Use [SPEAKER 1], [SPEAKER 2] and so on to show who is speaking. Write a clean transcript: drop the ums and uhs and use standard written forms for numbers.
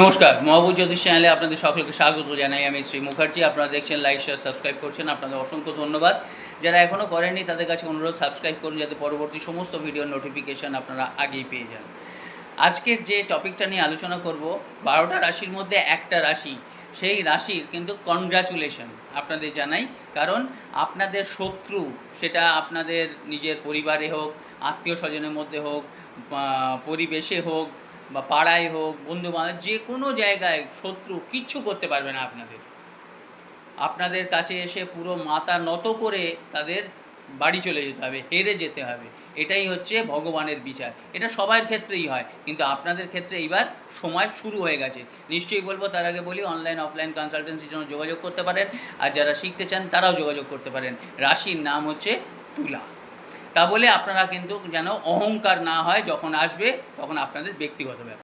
[SPEAKER 1] নমস্কার, মহাবুজ জ্যোতিষ চ্যানেলে আপনাদের সকলকে স্বাগত জানাই। আমি শ্রী মুখার্জি। আপনারা দেখছেন, লাইক, শেয়ার, সাবস্ক্রাইব করছেন, আপনাদের অসংখ্য ধন্যবাদ। যারা এখনও করেননি তাদের কাছে অনুরোধ, সাবস্ক্রাইব করুন যাতে পরবর্তী সমস্ত ভিডিওর নোটিফিকেশান আপনারা আগেই পেয়ে যান। আজকের যে টপিকটা নিয়ে আলোচনা করব, 12টা রাশির মধ্যে একটা রাশি, সেই রাশির কিন্তু কনগ্র্যাচুলেশন আপনাদের জানাই। কারণ আপনাদের শত্রু, সেটা আপনাদের নিজের পরিবারে হোক, আত্মীয় স্বজনের মধ্যে হোক, পরিবেশে হোক, বা পাড়ায় হোক, বন্ধু বান্ধব, যে কোনো জায়গায় শত্রু কিচ্ছু করতে পারবে না আপনাদের কাছে এসে পুরো মাথা নত করে তাদের বাড়ি চলে যেতে হবে, হেরে যেতে হবে। এটাই হচ্ছে ভগবানের বিচার। এটা সবার ক্ষেত্রেই হয়, কিন্তু আপনাদের ক্ষেত্রে এইবার সময় শুরু হয়ে গেছে। নিশ্চয়ই বলবো, তার আগে বলি, অনলাইন অফলাইন কনসালটেন্সির জন্য যোগাযোগ করতে পারেন, আর যারা শিখতে চান তারাও যোগাযোগ করতে পারেন। রাশির নাম হচ্ছে তুলা। তা বলে আপনারা কিন্তু যেন অহংকার না হয়, যখন আসবে তখন আপনাদের ব্যক্তিগত ব্যাপার।